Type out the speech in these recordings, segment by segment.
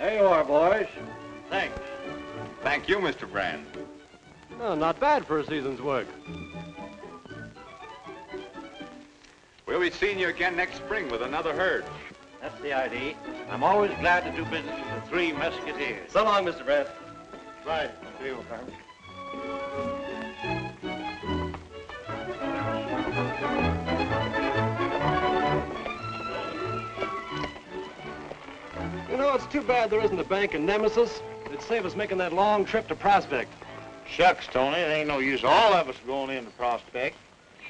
There you are, boys. Thanks. Thank you, Mr. Brand. Oh, not bad for a season's work. We'll be seeing you again next spring with another herd. That's the idea. I'm always glad to do business with the Three Musketeers. So long, Mr. Brand. Right. See you, Carmen. You know, it's too bad there isn't a bank in Nemesis. It'd save us making that long trip to Prospect. Shucks, Tony, it ain't no use all of us going into Prospect.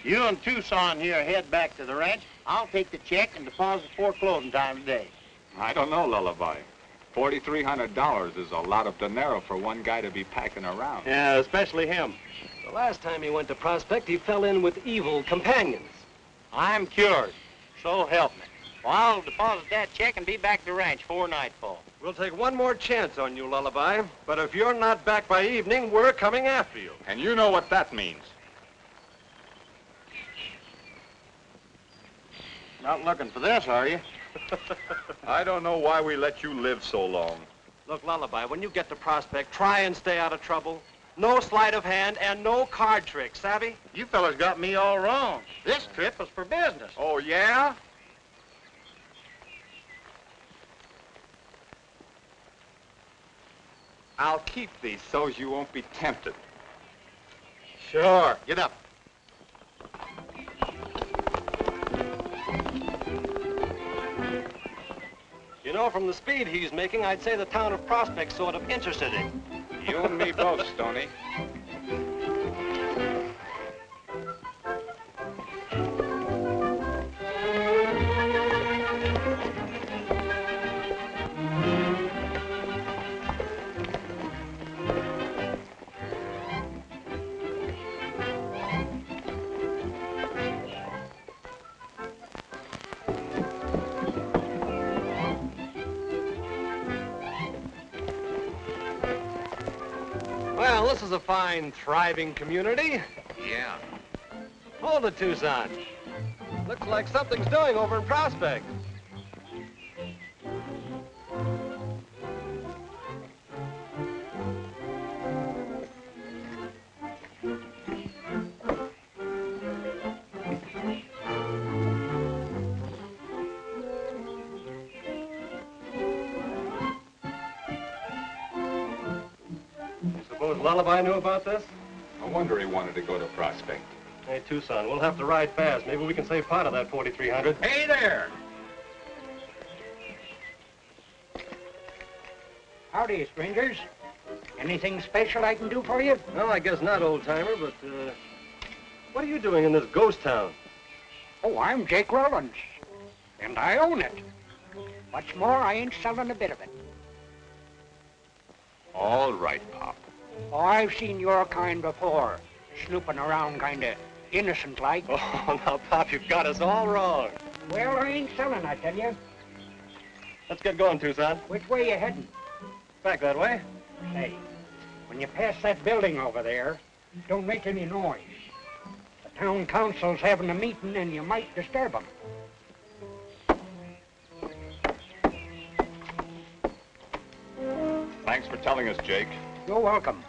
You and Tucson here head back to the ranch. I'll take the check and deposit before closing time today. I don't know, Lullaby. $4,300 is a lot of dinero for one guy to be packing around. Yeah, especially him. The last time he went to Prospect, he fell in with evil companions. I'm cured. So help me. Well, I'll deposit that check and be back to the ranch before nightfall. We'll take one more chance on you, Lullaby. But if you're not back by evening, we're coming after you. And you know what that means. Not looking for this, are you? I don't know why we let you live so long. Look, Lullaby, when you get to Prospect, try and stay out of trouble. No sleight of hand and no card tricks, savvy? You fellas got me all wrong. This trip was for business. Oh, yeah? I'll keep these so you won't be tempted. Sure. Get up. You know, from the speed he's making, I'd say the town of Prospect's sort of interested in him. You and me both, Stoney. Well, this is a fine, thriving community. Yeah. Hold it, Tucson. Looks like something's doing over in Prospect. Suppose Lullaby knew about this? No wonder he wanted to go to Prospect. Hey, Tucson, we'll have to ride fast. Maybe we can save part of that 4,300. Hey there! Howdy, strangers. Anything special I can do for you? No, I guess not, old-timer, but, what are you doing in this ghost town? Oh, I'm Jake Rollins, and I own it. What's more, I ain't selling a bit of it. All right, Pop. Oh, I've seen your kind before, snooping around kind of innocent-like. Oh, now, Pop, you've got us all wrong. Well, I ain't selling, I tell you. Let's get going, Tucson. Which way you heading? Back that way. Say, when you pass that building over there, don't make any noise. The town council's having a meeting, and you might disturb them. Thanks for telling us, Jake. You're welcome.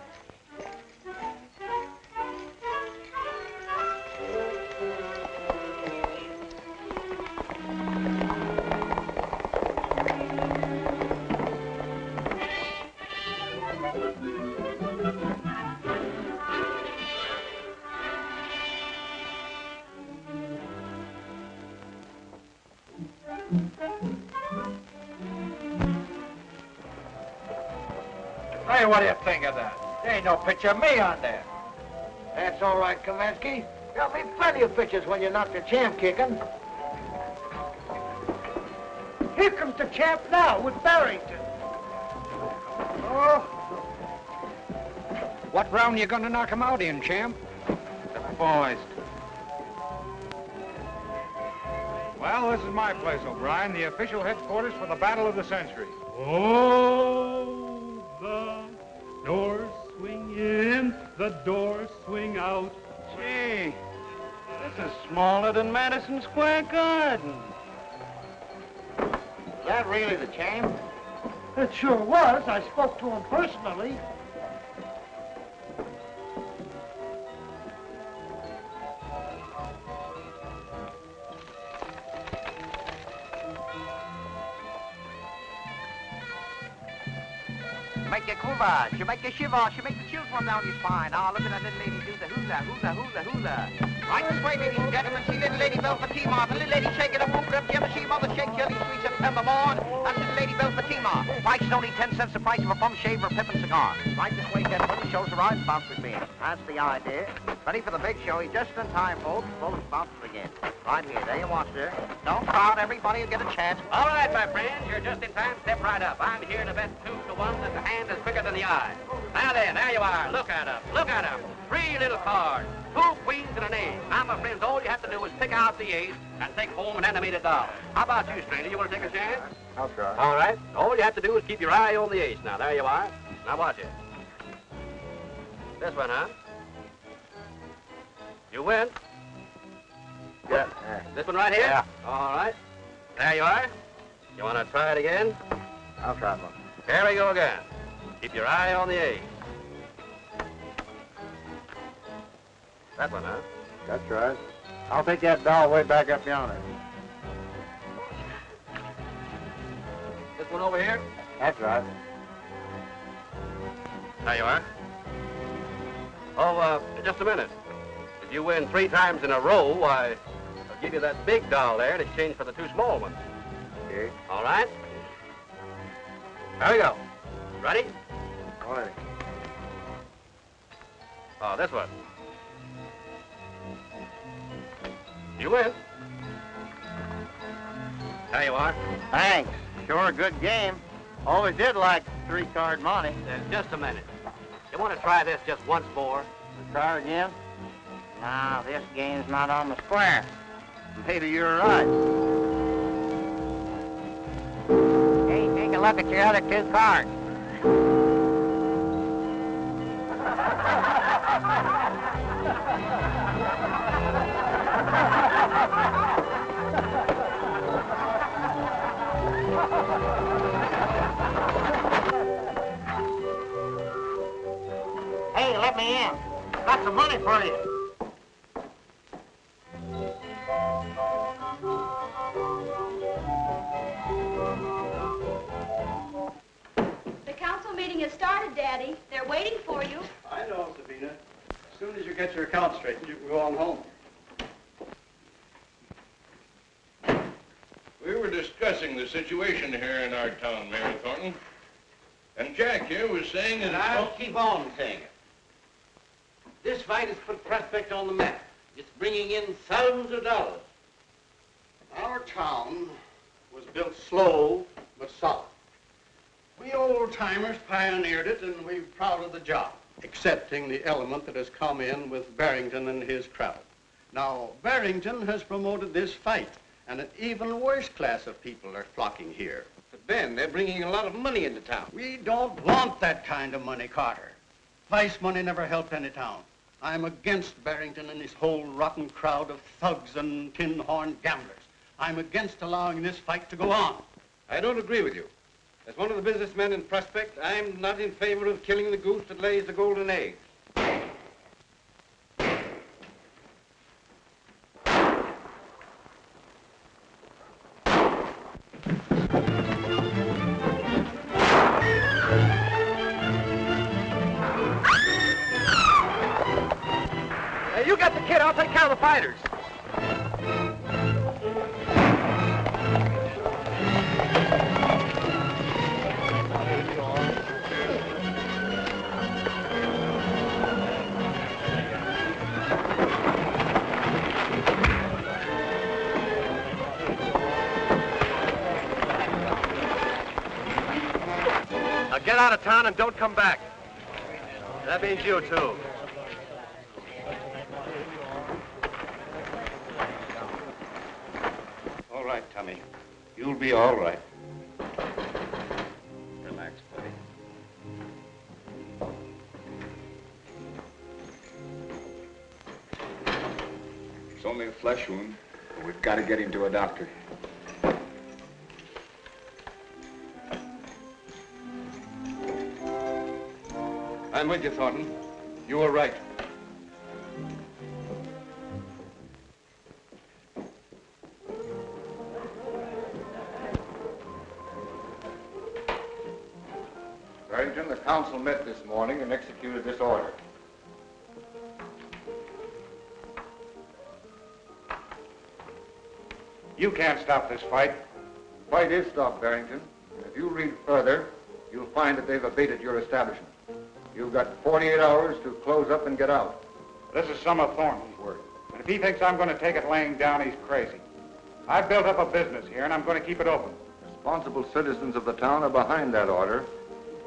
Hey, what do you think of that? There ain't no picture of me on there. That's all right, Kaminsky. There'll be plenty of pictures when you knock the champ kicking. Here comes the champ now with Barrington. Oh. What round you gonna knock him out in, champ? The first. Well, this is my place, O'Brien, the official headquarters for the Battle of the Century. Oh, the doors swing in, the doors swing out. Gee, this is smaller than Madison Square Garden. Is that really the champ? It sure was. I spoke to him personally. She make you quiver, she make you shiver, she make the chills run down your spine. Oh, look at that little lady do the hula, hula, hula, hula. Right this way, ladies and gentlemen, see little lady Belle Fatima. The little lady shaking her whoop up, you ever see mother shake jelly sweet September morn? That's little lady Belle Fatima. Price is only 10 cents the price of a bum shave or a pippin cigar. Right this way, gentlemen, the show's arrived, bouncers being. That's the idea. Ready for the big show, he's just in time, folks. Full of bouncers again. Right here, there you watch, sir. Don't crowd, everybody will get a chance. All right, my friends, you're just in time. Step right up. I'm here to bet 2 to 1 that the hand is quicker than the eye. Now then, there you are. Look at them. Look at them. 3 little cards. 2 queens and an ace. Now, my friends, all you have to do is pick out the ace and take home an animated doll. How about you, stranger? You want to take a chance? I'll try. All right. All you have to do is keep your eye on the ace. Now, there you are. Now, watch it. This one, huh? You win. Yeah. This one right here? Yeah. All right. There you are. You want to try it again? I'll try one. Here we go again. Keep your eye on the ace. That one, huh? That's right. I'll take that doll way back up yonder. This one over here? That's right. There you are. Oh, just a minute. If you win 3 times in a row, why, I'll give you that big doll there in exchange for the 2 small ones. Okay. All right? There we go. Ready? All right. Oh, this one. You win. There you are. Thanks. Sure a good game. Always did like 3-card money. Just a minute. You want to try this just once more? Try again? No, this game's not on the square. Maybe you're right. Hey, take a look at your other 2 cards. Hey, let me in. Got some money for you. The council meeting has started, Daddy. They're waiting for you. I know, Sabina. As soon as you get your account straightened, you can go on home. We were discussing the situation here in our town, Mayor Thornton. And Jack here was saying that... And I'll keep on saying it. This fight has put Prospect on the map. It's bringing in thousands of dollars. Our town was built slow but solid. We old-timers pioneered it, and we're proud of the job, excepting the element that has come in with Barrington and his crowd. Now, Barrington has promoted this fight, and an even worse class of people are flocking here. But, Ben, they're bringing a lot of money into town. We don't want that kind of money, Carter. Vice money never helped any town. I'm against Barrington and his whole rotten crowd of thugs and tin-horn gamblers. I'm against allowing this fight to go on. I don't agree with you. As one of the businessmen in Prospect, I'm not in favor of killing the goose that lays the golden egg. You get the kid, I'll take care of the fighters. Now get out of town and don't come back. That means you, too. All right, Tommy. You'll be all right. Relax, buddy. It's only a flesh wound, but we've got to get him to a doctor. I'm with you, Thornton. You were right. Barrington, the council met this morning and executed this order. You can't stop this fight. The fight is stopped, Barrington. And if you read further, you'll find that they've abated your establishment. You've got 48 hours to close up and get out. This is some of Thornton's work. And if he thinks I'm going to take it laying down, he's crazy. I've built up a business here, and I'm going to keep it open. Responsible citizens of the town are behind that order,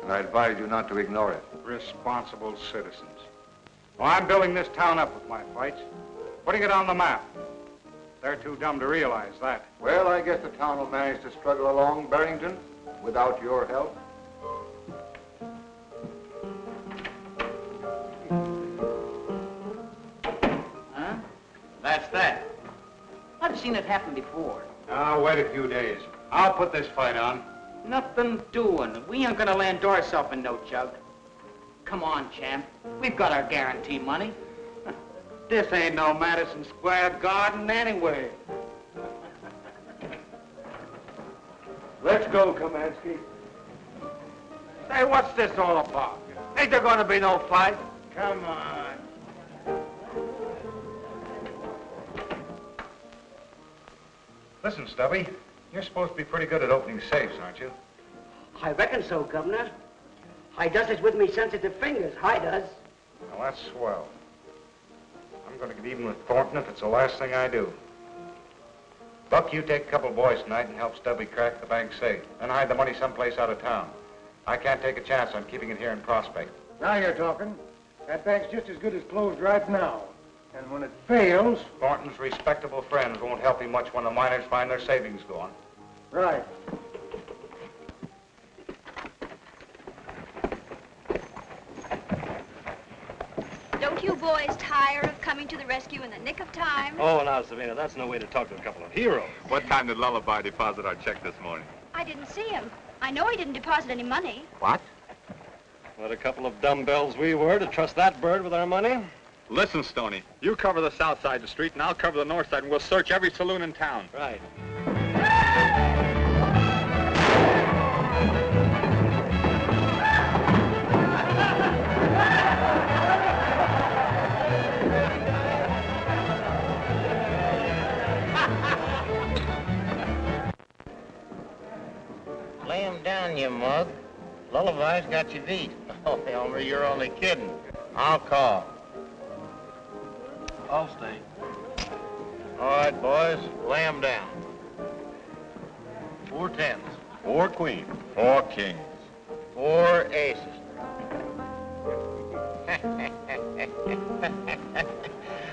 and I advise you not to ignore it. Responsible citizens. Well, I'm building this town up with my fights, putting it on the map. They're too dumb to realize that. Well, I guess the town will manage to struggle along, Barrington, without your help. Huh? That's that. I've seen it happen before. I'll wait a few days. I'll put this fight on. Nothing doing. We ain't gonna land ourselves in no jug. Come on, champ. We've got our guarantee money. This ain't no Madison Square Garden anyway. Let's go, Kamansky. Say, what's this all about? Ain't there gonna be no fight? Come on. Listen, Stubby, you're supposed to be pretty good at opening safes, aren't you? I reckon so, Governor. I does it with me sensitive fingers, I does. Well, that's swell. I'm going to get even with Thornton if it's the last thing I do. Buck, you take a couple of boys tonight and help Stubby crack the bank safe. Then hide the money someplace out of town. I can't take a chance on keeping it here in Prospect. Now you're talking. That bank's just as good as closed right now. And when it fails... Thornton's respectable friends won't help him much when the miners find their savings gone. Right. Don't you boys tire of coming to the rescue in the nick of time? Oh, now, Savina, that's no way to talk to a couple of heroes. What time did Lullaby deposit our check this morning? I didn't see him. I know he didn't deposit any money. What? What a couple of dumbbells we were to trust that bird with our money. Listen, Stoney, you cover the south side of the street, and I'll cover the north side, and we'll search every saloon in town. Right. Lay him down, you mug. Lullaby's got you beat. Oh, Elmer, you're only kidding. I'll call. I'll stay. All right, boys, lay him down. 4 tens. 4 queens. 4 kings. 4 aces.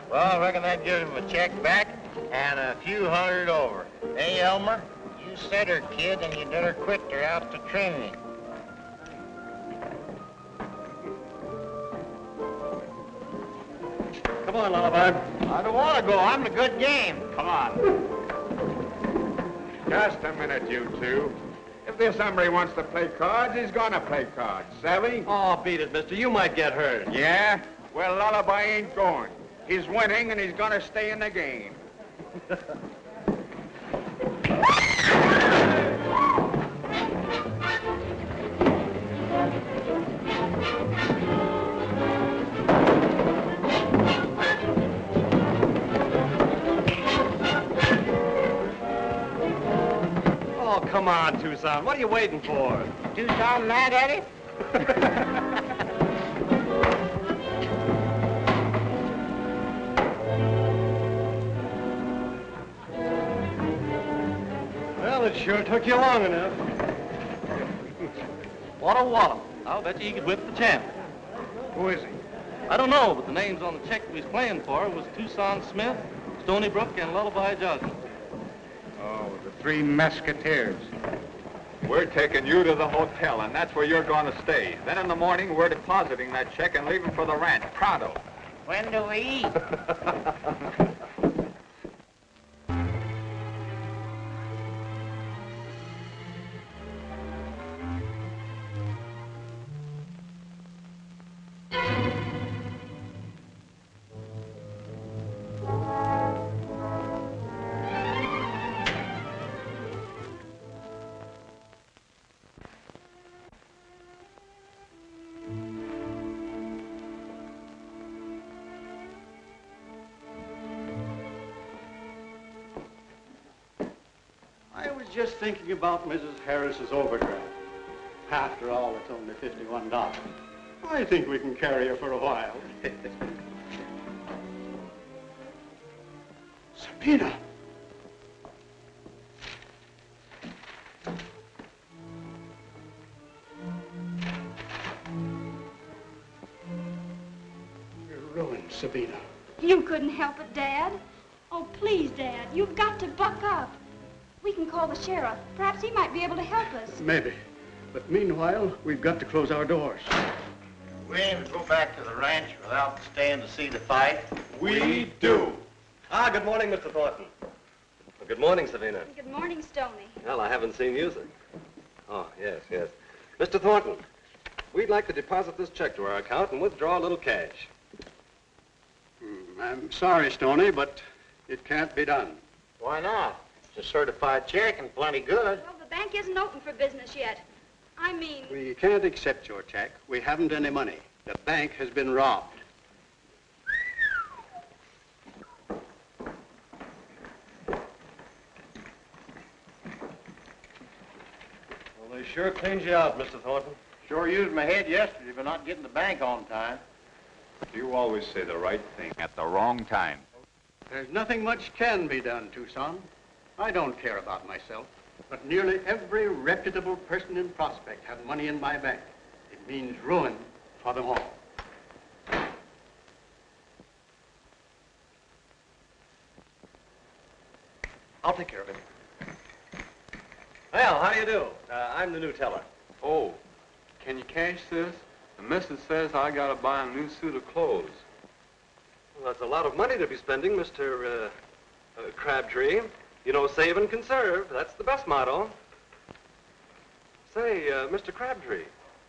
Well, I reckon that gives him a check back and a few hundred over. Hey, Elmer, you set her, kid, and you better quit. They're out to training. Come on, Lullaby. I don't want to go. I'm the good game. Come on. Just a minute, you two. If this hombre wants to play cards, he's gonna play cards. Savvy? Oh, beat it, mister. You might get hurt. Yeah? Well, Lullaby ain't going. He's winning, and he's gonna stay in the game. Oh, come on, Tucson. What are you waiting for? Tucson mad at it? Well, it sure took you long enough. What a wallop. I'll bet you he could whip the champ. Who is he? I don't know, but the names on the check he was playing for was Tucson Smith, Stony Brook, and Lullaby Johnson. Oh, the 3 Musketeers. We're taking you to the hotel, and that's where you're going to stay. Then in the morning, we're depositing that check and leaving for the ranch, pronto. When do we eat? just thinking about Mrs. Harris's overdraft. After all, it's only $51. I think we can carry her for a while. Sabina! You're ruined, Sabina. You couldn't help it, Dad. Oh, please, Dad, you've got to buck up. We can call the sheriff. Perhaps he might be able to help us. Maybe. But meanwhile, we've got to close our doors. We aim to go back to the ranch without staying to see the fight. We do. Ah, good morning, Mr. Thornton. Well, good morning, Sabina. Good morning, Stoney. Well, I haven't seen you, sir. Oh, yes, yes. Mr. Thornton, we'd like to deposit this check to our account and withdraw a little cash. I'm sorry, Stoney, but it can't be done. Why not? It's a certified check and plenty good. Well, the bank isn't open for business yet. I mean... We can't accept your check. We haven't any money. The bank has been robbed. Well, they sure cleaned you out, Mr. Thornton. Sure used my head yesterday for not getting the bank on time. You always say the right thing at the wrong time. There's nothing much can be done, Tucson. I don't care about myself, but nearly every reputable person in Prospect has money in my bank. It means ruin for them all. I'll take care of him. Well, how do you do? I'm the new teller. Oh, can you cash this? The missus says I gotta buy a new suit of clothes. Well, that's a lot of money to be spending, Mr. Crabtree. You know, save and conserve. That's the best motto. Say, Mr. Crabtree,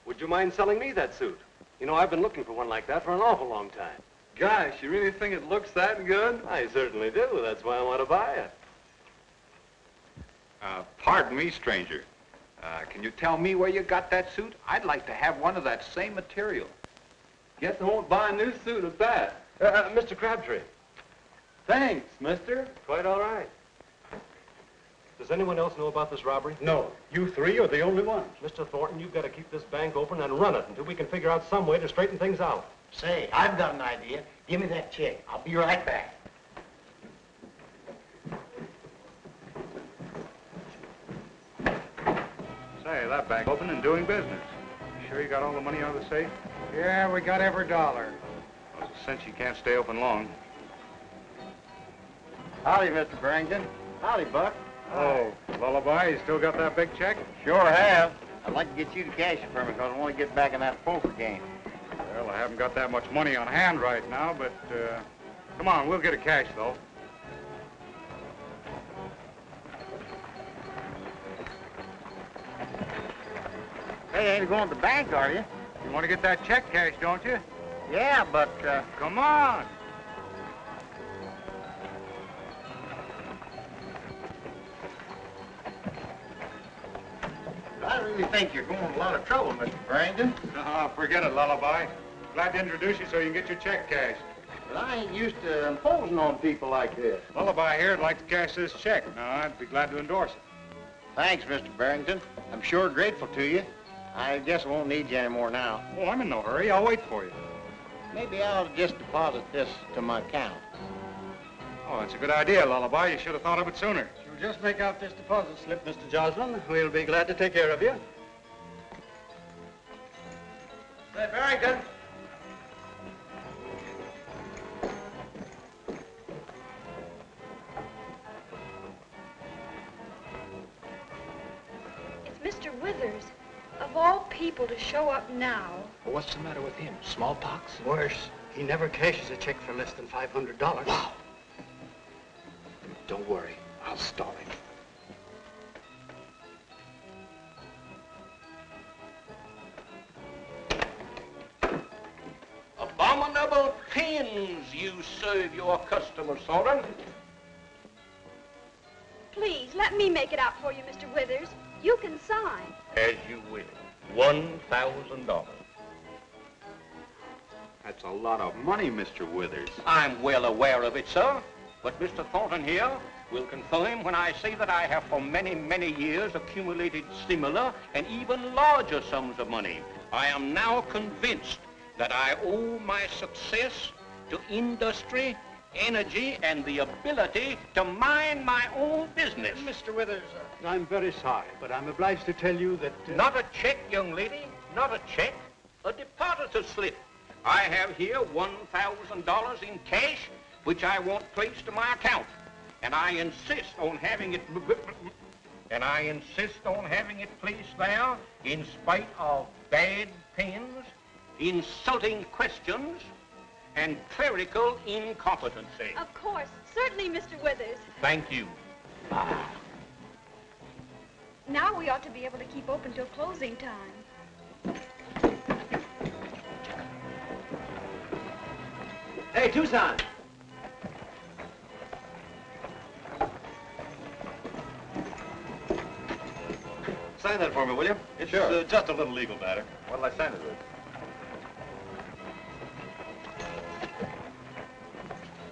would you mind selling me that suit? You know, I've been looking for one like that for an awful long time. Gosh, you really think it looks that good? I certainly do. That's why I want to buy it. Pardon me, stranger. Can you tell me where you got that suit? I'd like to have one of that same material. Guess I won't buy a new suit at that. Mr. Crabtree. Thanks, mister. Quite all right. Does anyone else know about this robbery? No, you three are the only ones. Mr. Thornton, you've got to keep this bank open and run it until we can figure out some way to straighten things out. Say, I've got an idea. Give me that check. I'll be right back. Say, that bank open and doing business. You sure you got all the money out of the safe? Yeah, we got every dollar. Well, since you can't stay open long. Howdy, Mr. Barrington. Howdy, Buck. Oh, Lullaby, you still got that big check? Sure have. I'd like to get you to cash it for me because I want to get back in that poker game. Well, I haven't got that much money on hand right now, but, come on, we'll get it cash, though. Hey, ain't going to the bank, are you? You want to get that check cashed, don't you? Yeah, but, Come on. I really think you're going to a lot of trouble, Mr. Barrington. Forget it, Lullaby. Glad to introduce you so you can get your check cashed. But I ain't used to imposing on people like this. Lullaby here would like to cash this check. Now, I'd be glad to endorse it. Thanks, Mr. Barrington. I'm sure grateful to you. I guess I won't need you anymore now. Oh, I'm in no hurry. I'll wait for you. Maybe I'll just deposit this to my account. Oh, that's a good idea, Lullaby. You should have thought of it sooner. You'll just make out this deposit slip, Mr. Joslin. We'll be glad to take care of you. Say, Barrington. It's Mr. Withers. Of all people to show up now. Well, what's the matter with him? Smallpox? Worse. He never cashes a check for less than $500. Wow. Don't worry. I'll stall him. Abominable things you serve your customers, Thornton. Please, let me make it out for you, Mr. Withers. You can sign. As you will. $1,000. That's a lot of money, Mr. Withers. I'm well aware of it, sir. But Mr. Thornton here will confirm when I say that I have for many, many years accumulated similar and even larger sums of money. I am now convinced that I owe my success to industry, energy, and the ability to mind my own business. Mr. Withers, I'm very sorry, but I'm obliged to tell you that... Not a check, young lady, not a check, a depositor slip. I have here $1,000 in cash, which I want placed to my account. And I insist on having it... placed there in spite of bad pens, insulting questions, and clerical incompetency. Of course. Certainly, Mr. Withers. Thank you. Now we ought to be able to keep open till closing time. Hey, Tucson. Sign that for me, will you? It's Sure. just a little legal matter. What'll I sign it with?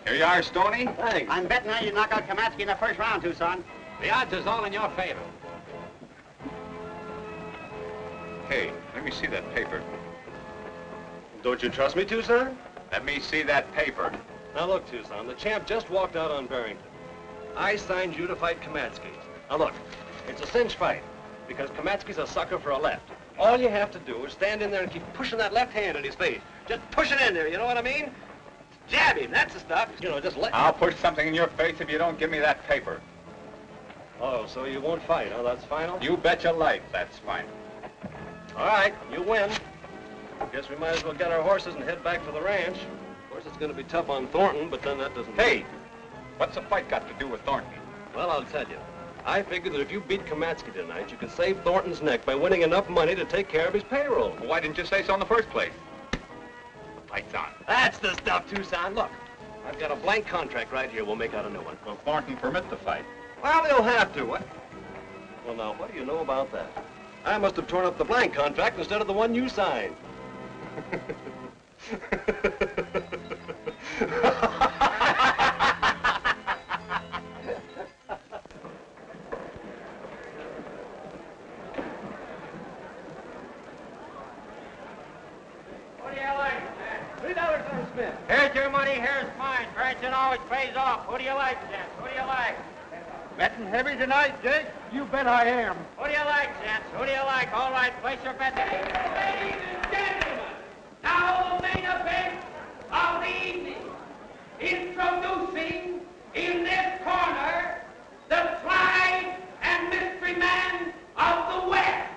Here you are, Stoney. Thanks. I'm betting now you knock out Kamatsky in the first round, Tucson. The odds is all in your favor. Hey, let me see that paper. Don't you trust me, Tucson? Let me see that paper. Now look, Tucson, the champ just walked out on Barrington. I signed you to fight Kamatsky. Now look, it's a cinch fight, because Kamatsky's a sucker for a left. All you have to do is stand in there and keep pushing that left hand in his face. Just push it in there, you know what I mean? Jab him, that's the stuff. You know, just let... I'll push something in your face if you don't give me that paper. Oh, so you won't fight, huh? That's final? You bet your life that's fine. All right, you win. Guess we might as well get our horses and head back to the ranch. Of course, it's going to be tough on Thornton, but then that doesn't... Hey, what's the fight got to do with Thornton? Well, I'll tell you. I figured that if you beat Kamatsky tonight, you could save Thornton's neck by winning enough money to take care of his payroll. Well, why didn't you say so in the first place? The fight's on. That's the stuff, Tucson. Look, I've got a blank contract right here. We'll make out a new one. Will Thornton permit the fight? Well, they'll have to. What? Well, now, what do you know about that? I must have torn up the blank contract instead of the one you signed. What do you like, man? $3 on Smith. Here's your money, here's mine. Branson always pays off. Who do you like, gents? Who do you like? Betting heavy tonight, Jake? You bet I am. Who do you like, gents? Who do you like? All right, place your bet. Ladies and gentlemen, now the main event of the evening. Introducing in this corner the pride and mystery man of the West.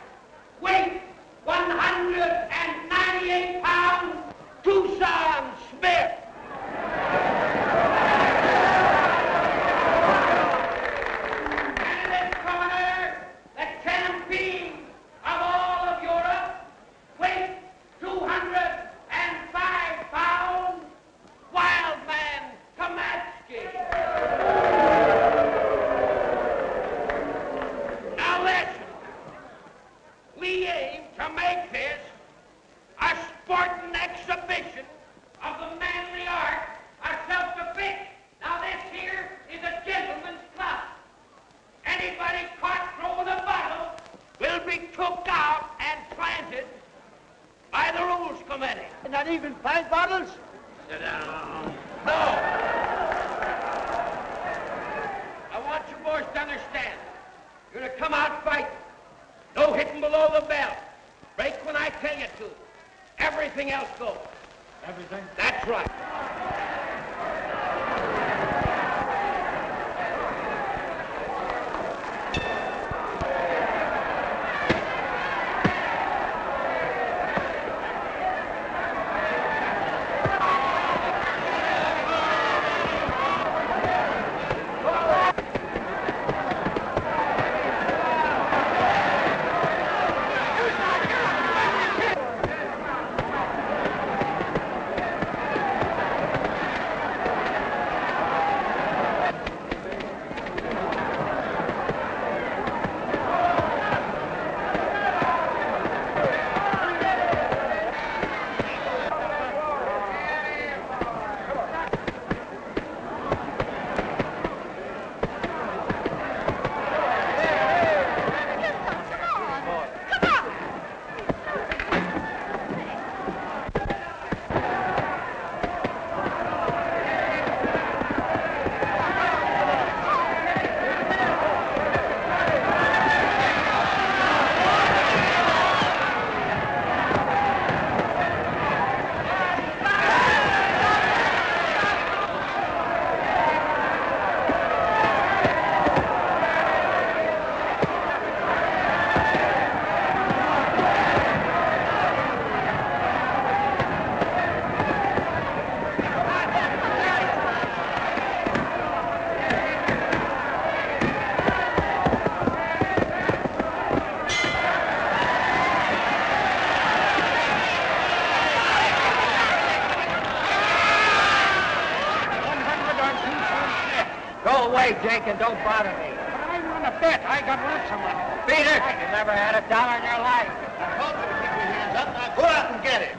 Weight 198 pounds, Tucson Smith. Sporting exhibition of the manly art of self-defense. Now this here is a gentleman's club. Anybody caught throwing a bottle will be took out and planted by the rules committee. Not even 5 bottles? Sit down. No. I want you boys to understand. You're to come out fighting. No hitting below the belt. Break when I tell you to. Everything else goes. Everything? That's right. and don't bother me. But I want to bet. I got lots of money. Beat it! You never had $1 in your life. I told you to keep your hands up. Now go out and get it.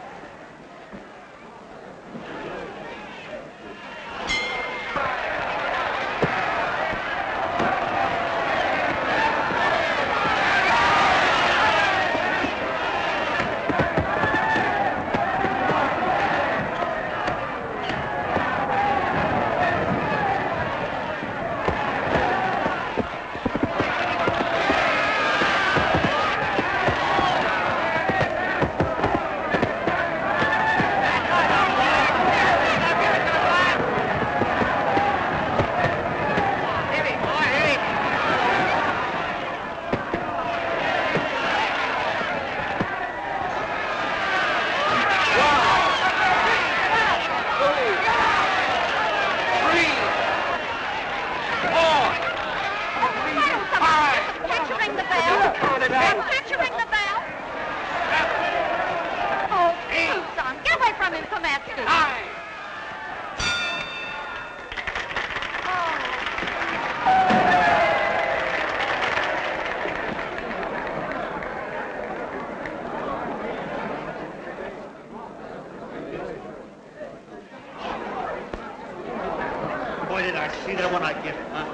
Boy, did I see that when I get it, huh?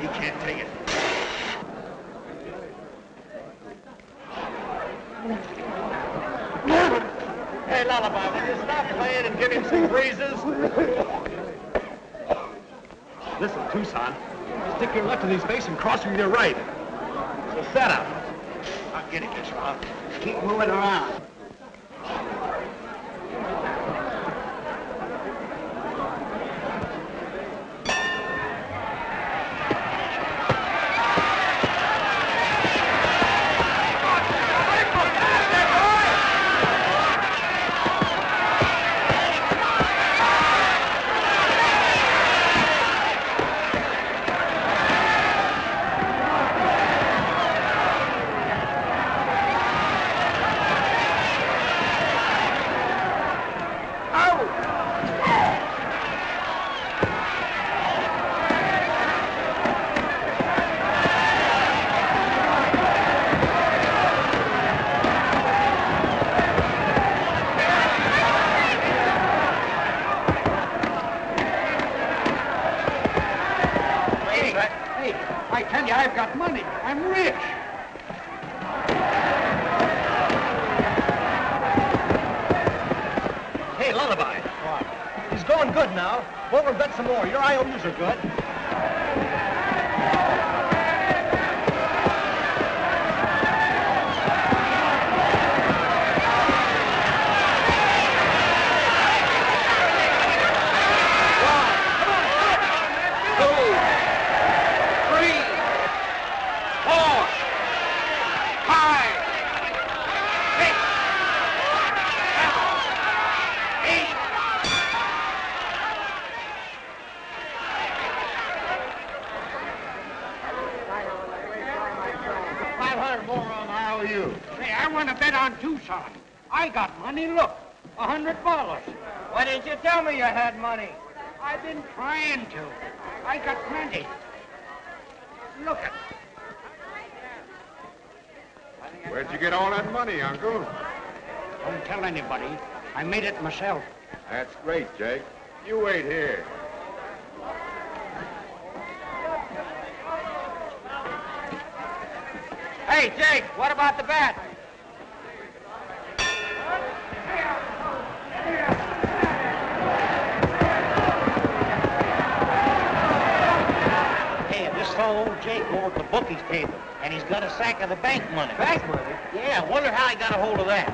He can't take it. Hey, Lullaby, will you stop playing and give him some breezes? Listen, Tucson, stick your left in his face and cross with your right. So set up. I'll get it, Miss Rob. Keep moving around. I tell you, I've got money. I'm rich. Hey, Lullaby. What? He's going good now. Go over and bet some more. Your IOUs are good. Hey, I want to bet on Tucson. I got money, look. $100. Why didn't you tell me you had money? I've been trying to. I got plenty. Look at Where'd you get all that money, Uncle? Don't tell anybody. I made it myself. That's great, Jake. You wait here. Hey, Jake, what about the bet? Hey, this fellow old Jake over at the bookies table, and he's got a sack of the bank money. Bank money? Yeah, wonder how he got a hold of that.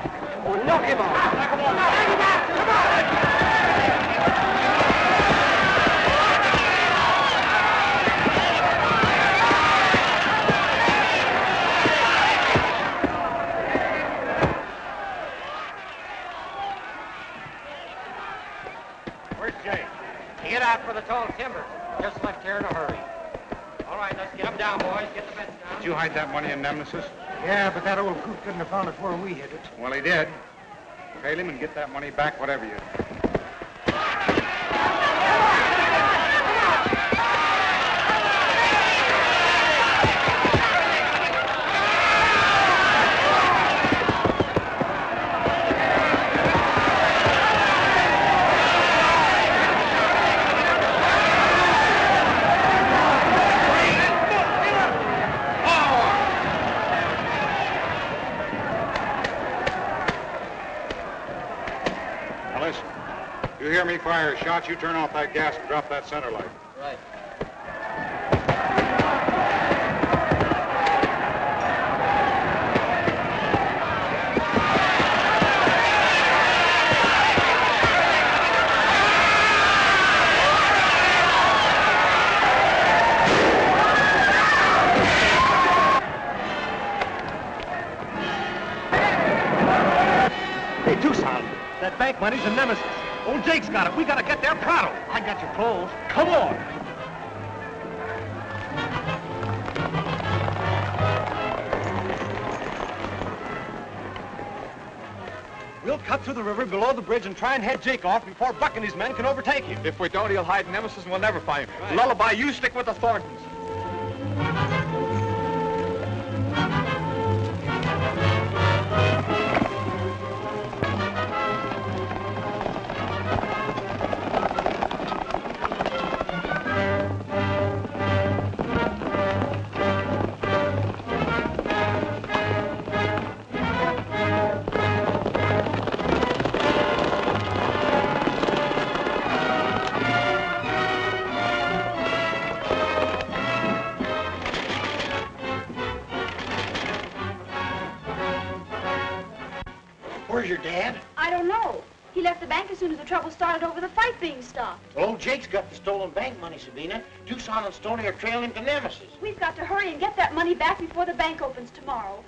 Well, knock him off. Knock him off. Knock him off. Come on. Get out for the tall timber. Just left here in a hurry. All right, let's get them down, boys. Get the bets down. Did you hide that money in Nemesis? Yeah, but that old coot couldn't have found it where we hid it. Well, he did. Tail him and get that money back, whatever you do. hear me fire a shot, you turn off that gas and drop that center light. Right. Hey, Tucson, that bank money's a nemesis. Old Jake's got it. We gotta get there pronto. I got your clothes. Come on. We'll cut through the river below the bridge and try and head Jake off before Buck and his men can overtake him. If we don't, he'll hide in Nemesis and we'll never find him. Right. Lullaby, you stick with the Thorntons. Where's your dad? I don't know. He left the bank as soon as the trouble started over the fight being stopped. Well, old Jake's got the stolen bank money, Sabina. Tucson and Stoney are trailing him to Nemesis. We've got to hurry and get that money back before the bank opens tomorrow.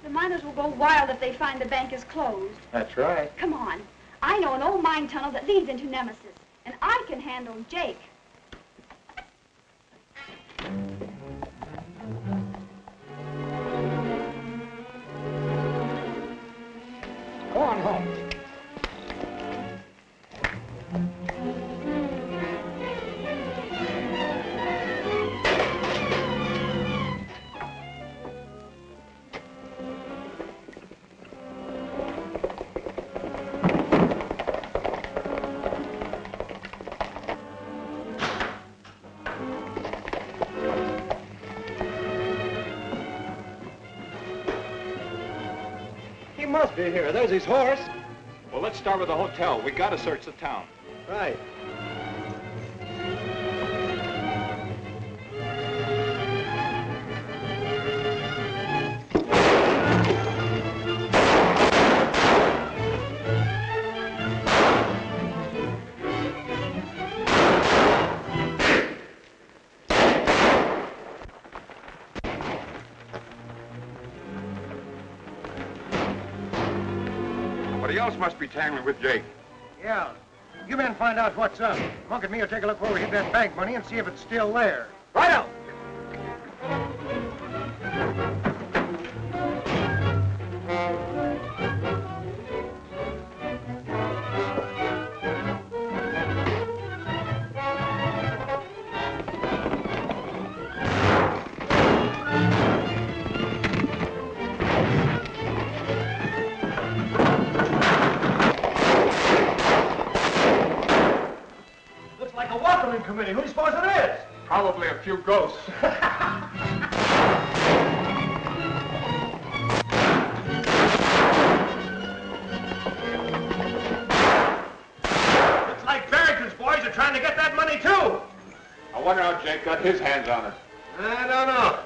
The miners will go wild if they find the bank is closed. That's right. Come on. I know an old mine tunnel that leads into Nemesis, and I can handle Jake. Go on home. He must be here. There's his horse. Well, let's start with the hotel. We gotta search the town. Right. Somebody else must be tangling with Jake. Yeah. You men find out what's up. Monk and me will take a look where we hid that bank money and see if it's still there. Right out. Looks like a welcoming committee. Who do you suppose it is? Probably a few ghosts. Looks like Barrington's boys are trying to get that money, too. I wonder how Jake got his hands on it. I don't know.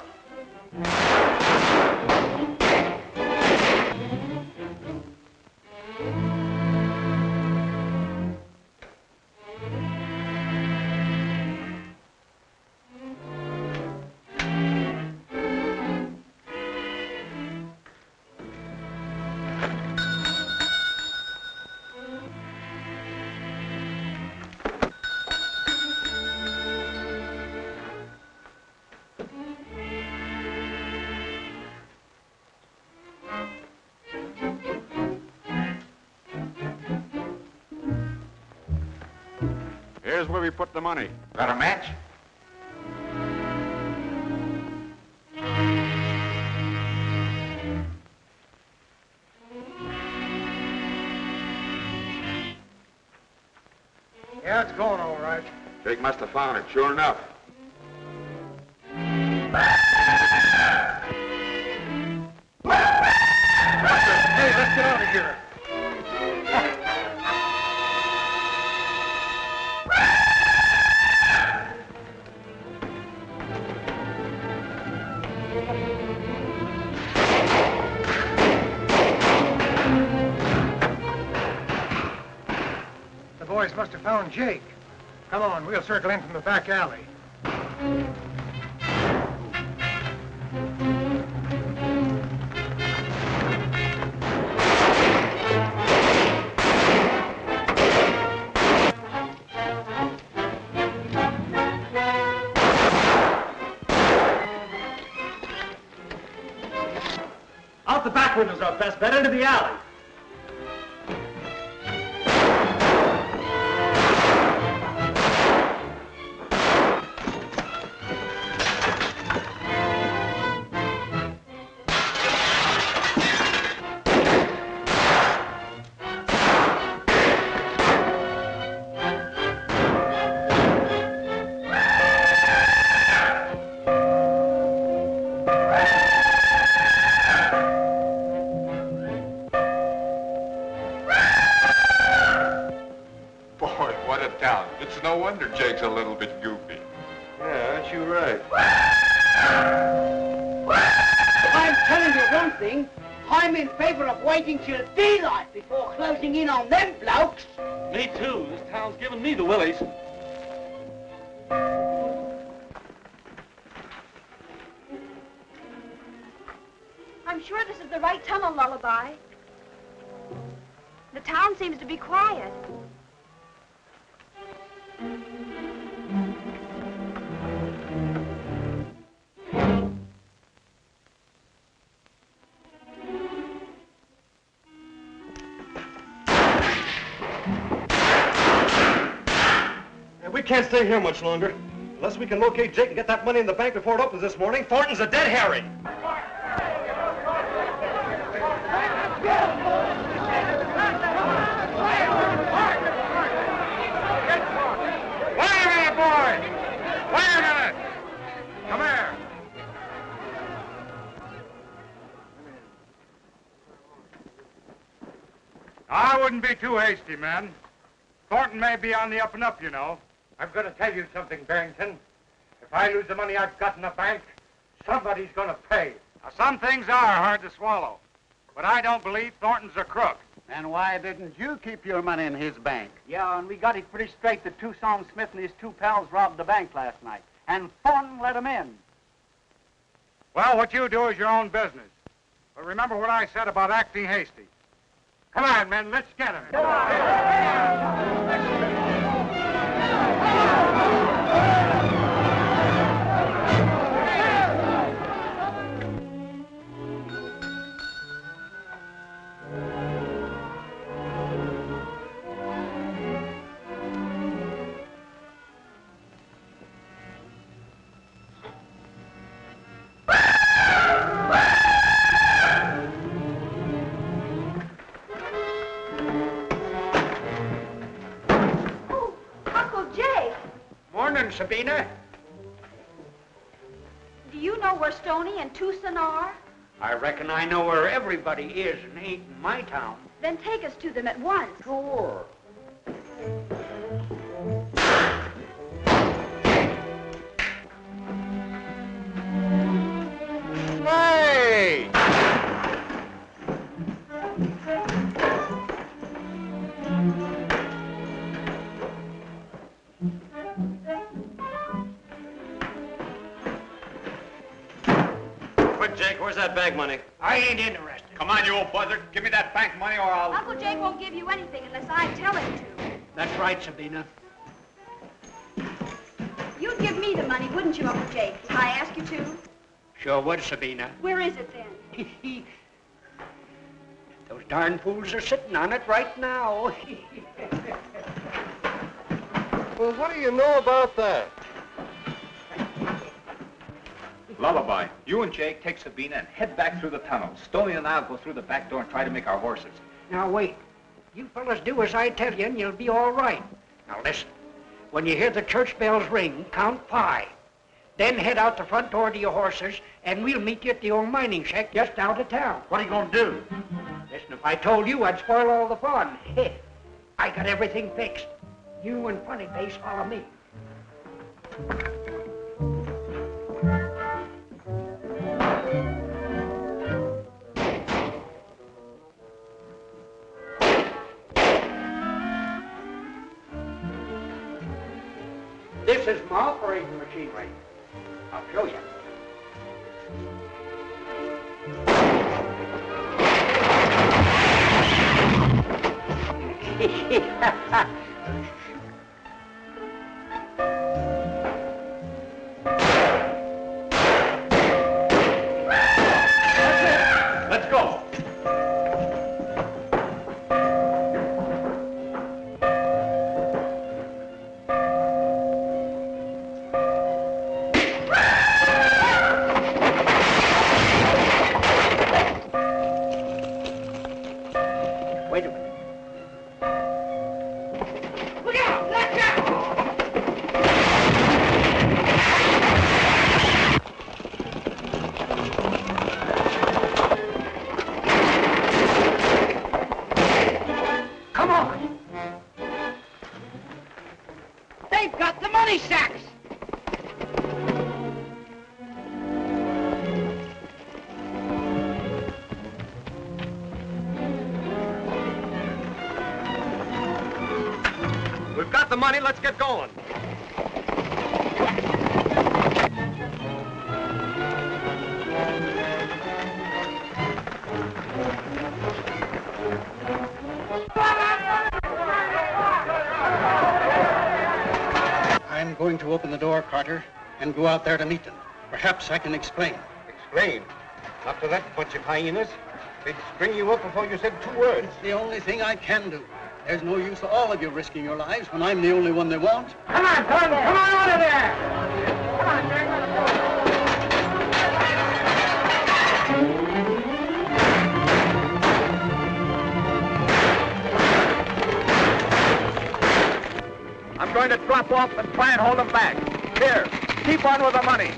Here's where we put the money. Got a match? Yeah, it's going all right. Jake must have found it, sure enough. Hey, let's get out of here. The boys must have found Jake. Come on, we'll circle in from the back alley. Out the back window's our best bet, into the alley. Boy, what a town. It's no wonder Jake's a little bit goofy. Yeah, aren't you right? I'm telling you one thing. I'm in favor of waiting till daylight before closing in on them blokes. Me too. This town's giving me the willies. I'm sure this is the right tunnel, Lullaby. The town seems to be quiet. We can't stay here much longer. Unless we can locate Jake and get that money in the bank before it opens this morning, Thornton's a dead herring. Wait a minute, boys! Wait a minute! Come here. I wouldn't be too hasty, men. Thornton may be on the up and up, you know. I'm going to tell you something, Barrington. If I lose the money I've got in the bank, somebody's going to pay. Now, some things are hard to swallow, but I don't believe Thornton's a crook. And why didn't you keep your money in his bank? Yeah, and we got it pretty straight that Tucson Smith and his two pals robbed the bank last night. And Thornton let them in. Well, what you do is your own business. But remember what I said about acting hasty. Come on, men, let's get him. Sabina? Do you know where Stoney and Tucson are? I reckon I know where everybody is and ain't in my town. Then take us to them at once. Sure. Hey! Quick, Jake, where's that bank money? I ain't interested. Come on, you old buzzard. Give me that bank money or I'll... Uncle Jake won't give you anything unless I tell him to. That's right, Sabina. You'd give me the money, wouldn't you, Uncle Jake, if I asked you to? Sure would, Sabina. Where is it then? Those darn fools are sitting on it right now. Well, what do you know about that? Lullaby, you and Jake take Sabina and head back through the tunnel. Stoney and I'll go through the back door and try to make our horses. Now, wait. You fellas do as I tell you, and you'll be all right. Now, listen. When you hear the church bells ring, count 5. Then head out the front door to your horses, and we'll meet you at the old mining shack just out of town. What are you going to do? Listen, if I told you, I'd spoil all the fun. I got everything fixed. You and Funny Face follow me. This is my operating machinery. I'll show you. Let's go. Wait a minute. Look out! Look out! Come on! They've got the money sacks. We've got the money. Let's get going. I'm going to open the door, Carter, and go out there to meet them. Perhaps I can explain. Explain. After that bunch of hyenas, they'd string you up before you said 2 words. It's the only thing I can do. There's no use of all of you risking your lives when I'm the only one they want. Come on, Tom! Come on out of there! Come on, Jack, let's go! I'm going to drop off and try and hold them back. Here, keep on with the money.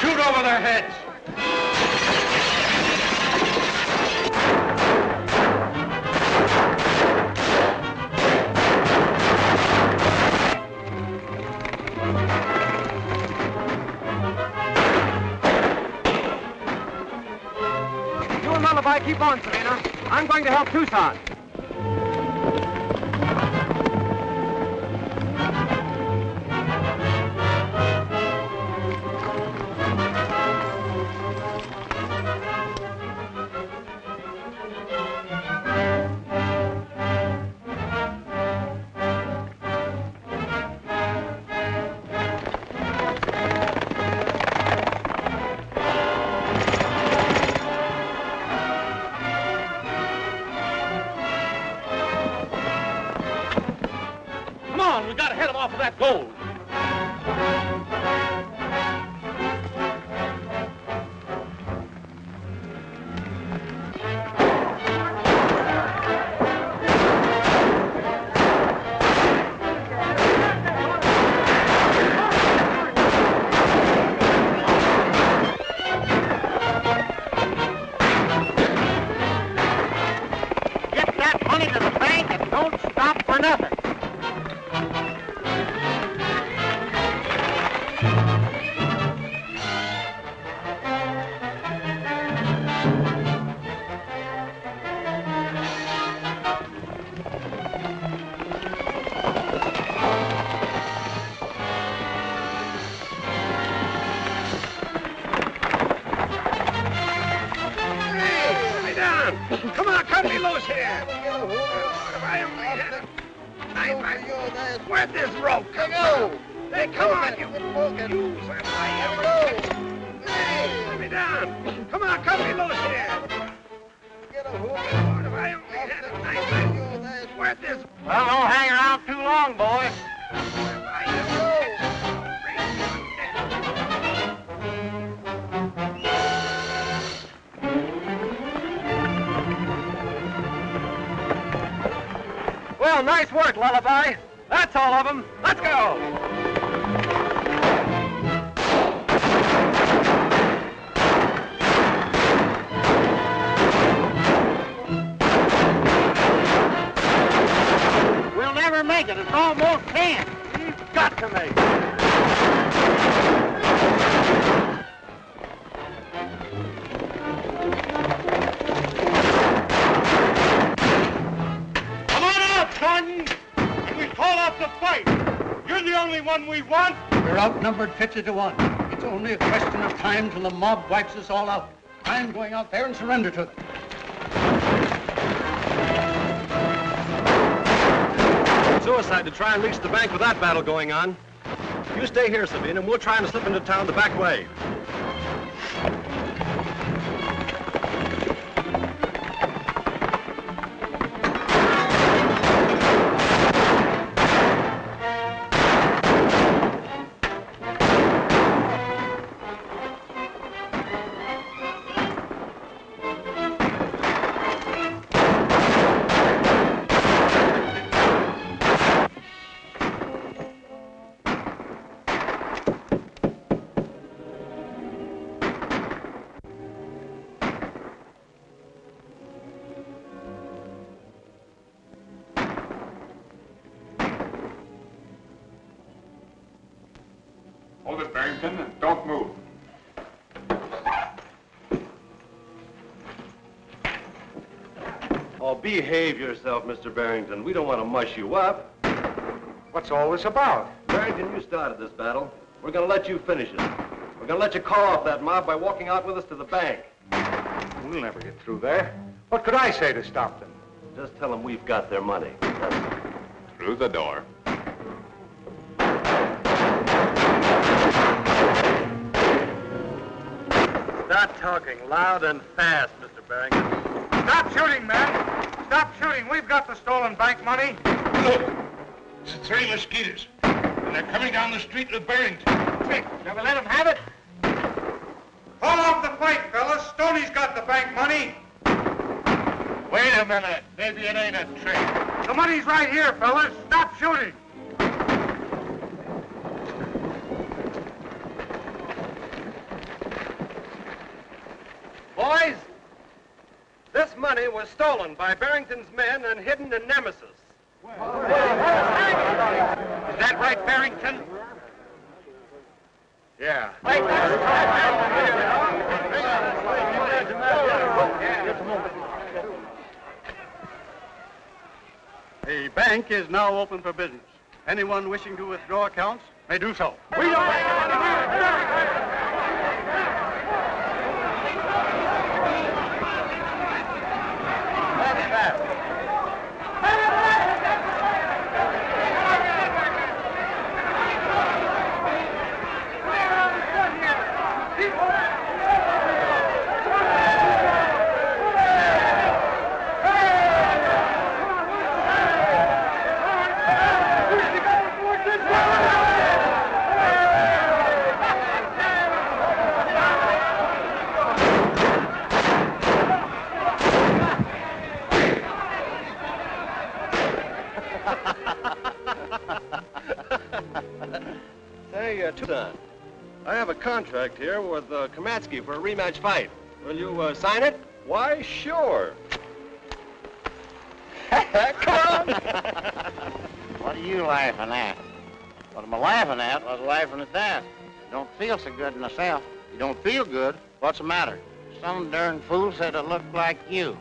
Shoot over their heads! You and Lullaby keep on, Selena. I'm going to help Tucson. Come on, we gotta head them off of that gold. Get that money to the bank and don't stop for nothing. Lay down. Come on, cut me loose here. I only had Where'd this rope come from? Hey, come on, you. Use that Hey, let me down. Come on, cut me loose here. Lord, if I only had a knife, where'd this... Well, don't hang around too long, boy. Well, nice work, Lullaby. That's all of them. Let's go. We'll never make it. It's almost 10. We've got to make it. Come on out, Thornton! And we call off the fight. You're the only one we want. We're outnumbered 50-1. It's only a question of time till the mob wipes us all out. I'm going out there and surrender to them. Suicide to try and reach the bank with that battle going on. You stay here, Sabine, and we'll try and slip into town the back way. Hold it, Barrington, and don't move. Oh, behave yourself, Mr. Barrington. We don't want to mush you up. What's all this about? Barrington, you started this battle. We're going to let you finish it. We're going to let you call off that mob by walking out with us to the bank. We'll never get through there. What could I say to stop them? Just tell them we've got their money. Through the door. Start talking loud and fast, Mr. Barrington. Stop shooting, man! Stop shooting! We've got the stolen bank money. Look, it's the three mosquitoes. And they're coming down the street with Barrington. Quick, shall we let them have it? Call off the fight, fellas. Stoney's got the bank money. Wait a minute. Maybe it ain't a trick. The money's right here, fellas. Stop shooting. Boys, this money was stolen by Barrington's men and hidden in Nemesis. Is that right, Barrington? Yeah. The bank is now open for business. Anyone wishing to withdraw accounts may do so. Say, Tucson, I have a contract here with Kamatsky for a rematch fight. Will you sign it? Why, sure. Come on! What are you laughing at? What am I laughing at? I was laughing at that. Don't feel so good myself. You don't feel good? What's the matter? Some darn fool said I looked like you.